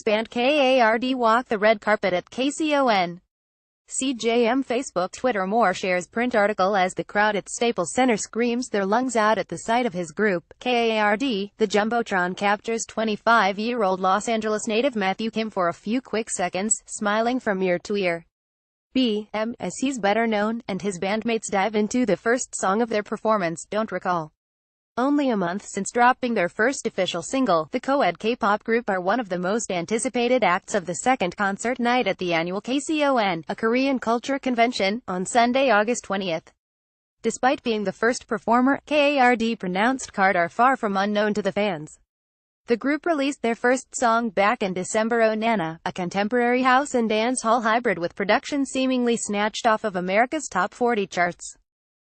band k.a.r.d walk the red carpet at kcon. CJM Facebook Twitter More shares print article as the crowd at Staples Center screams their lungs out at the sight of his group, k.a.r.d. The Jumbotron captures 25-year-old Los Angeles native Matthew Kim for a few quick seconds, smiling from ear to ear. BM, as he's better known, and his bandmates dive into the first song of their performance, Don't Recall. Only a month since dropping their first official single, the co-ed K-pop group are one of the most anticipated acts of the second concert night at the annual kcon, a Korean culture convention, on Sunday, August 20th. Despite being the first performer, k.a.r.d. pronounced k.a.r.d are far from unknown to the fans. The group released their first song back in December, Oh Nana, a contemporary house and dance hall hybrid with production seemingly snatched off of America's Top 40 charts.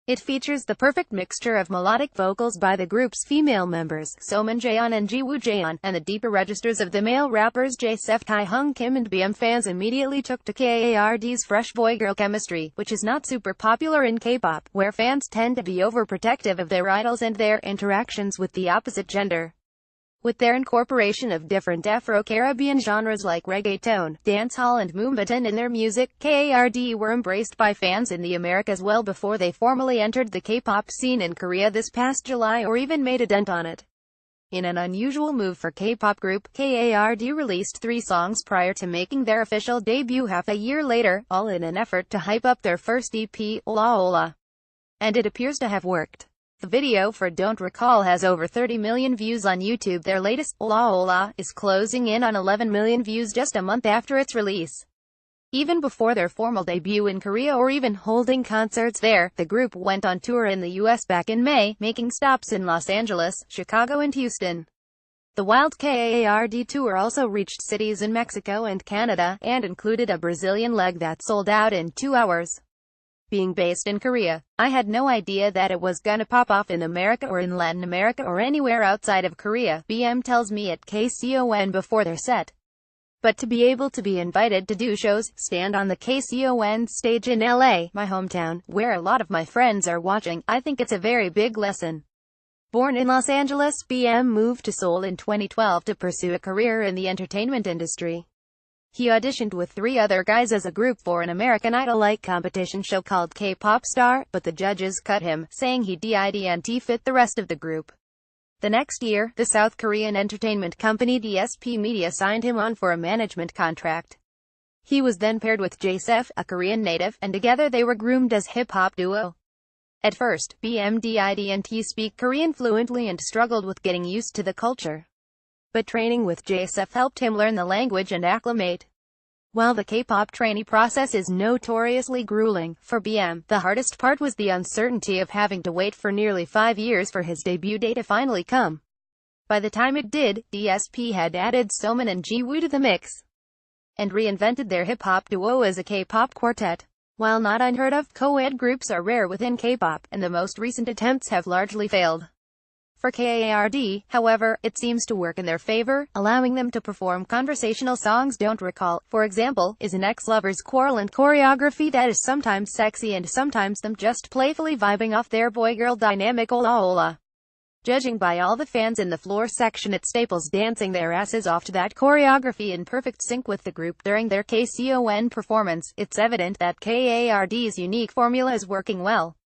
It features the perfect mixture of melodic vocals by the group's female members, Somin Jaeon and Jiwoo Jaeon, and the deeper registers of the male rappers J-Sef, Taehyung Kim and BM. Fans immediately took to k.a.r.d's fresh boy-girl chemistry, which is not super popular in K-pop, where fans tend to be overprotective of their idols and their interactions with the opposite gender. With their incorporation of different Afro-Caribbean genres like reggaeton, dancehall and moombahton in their music, k.a.r.d. were embraced by fans in the Americas well before they formally entered the K-pop scene in Korea this past July or even made a dent on it. In an unusual move for K-pop group, k.a.r.d. released 3 songs prior to making their official debut half a year later, all in an effort to hype up their first EP, Ola Ola. And it appears to have worked. The video for Don't Recall has over 30 million views on YouTube. Their latest, Ola Ola, is closing in on 11 million views just a month after its release. Even before their formal debut in Korea or even holding concerts there, the group went on tour in the US back in May, making stops in Los Angeles, Chicago and Houston. The Wild k.a.r.d. tour also reached cities in Mexico and Canada, and included a Brazilian leg that sold out in 2 hours. Being based in Korea, I had no idea that it was gonna pop off in America or in Latin America or anywhere outside of Korea, BM tells me at kcon before their set. But to be able to be invited to do shows, stand on the kcon stage in LA, my hometown, where a lot of my friends are watching, I think it's a very big lesson. Born in Los Angeles, BM moved to Seoul in 2012 to pursue a career in the entertainment industry. He auditioned with 3 other guys as a group for an American Idol-like competition show called K-Pop Star, but the judges cut him, saying he didn't fit the rest of the group. The next year, the South Korean entertainment company DSP Media signed him on for a management contract. He was then paired with J-Sef, a Korean native, and together they were groomed as hip-hop duo. At first, BM didn't speak Korean fluently and struggled with getting used to the culture. But training with J-Sef helped him learn the language and acclimate. While the K-pop trainee process is notoriously grueling, for BM, the hardest part was the uncertainty of having to wait for nearly 5 years for his debut day to finally come. By the time it did, DSP had added Somin and Jiwoo to the mix, and reinvented their hip-hop duo as a K-pop quartet. While not unheard of, co-ed groups are rare within K-pop, and the most recent attempts have largely failed. For k.a.r.d., however, it seems to work in their favor, allowing them to perform conversational songs. Don't Recall, for example, is an ex-lover's quarrel and choreography that is sometimes sexy and sometimes them just playfully vibing off their boy-girl dynamic Ola Ola. Judging by all the fans in the floor section at Staples dancing their asses off to that choreography in perfect sync with the group during their kcon performance, it's evident that k.a.r.d's unique formula is working well.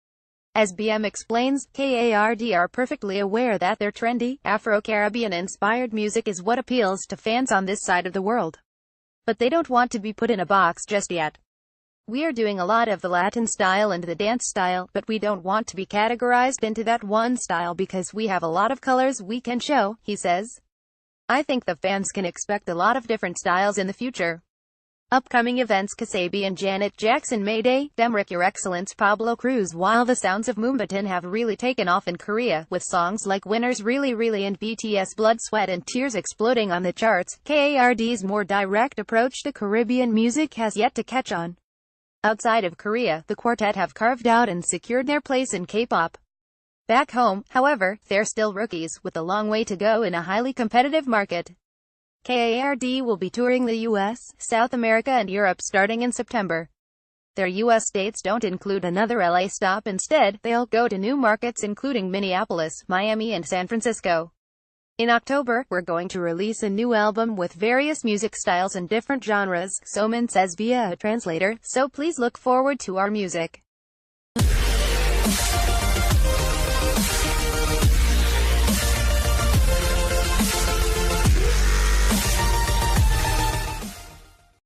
As BM explains, k.a.r.d. are perfectly aware that their trendy, Afro-Caribbean-inspired music is what appeals to fans on this side of the world. But they don't want to be put in a box just yet. We are doing a lot of the Latin style and the dance style, but we don't want to be categorized into that one style because we have a lot of colors we can show, he says. I think the fans can expect a lot of different styles in the future. Upcoming events: Kasabi and Janet Jackson Mayday, Demrick Your Excellence Pablo Cruz. While the sounds of moombahton have really taken off in Korea, with songs like Winners Really Really and BTS Blood Sweat and Tears exploding on the charts, k.a.r.d's more direct approach to Caribbean music has yet to catch on. Outside of Korea, the quartet have carved out and secured their place in K-pop. Back home, however, they're still rookies, with a long way to go in a highly competitive market. k.a.r.d. will be touring the US, South America and Europe starting in September. Their US dates don't include another LA stop. Instead, they'll go to new markets including Minneapolis, Miami and San Francisco. In October, we're going to release a new album with various music styles and different genres, Soman says via a translator, so please look forward to our music.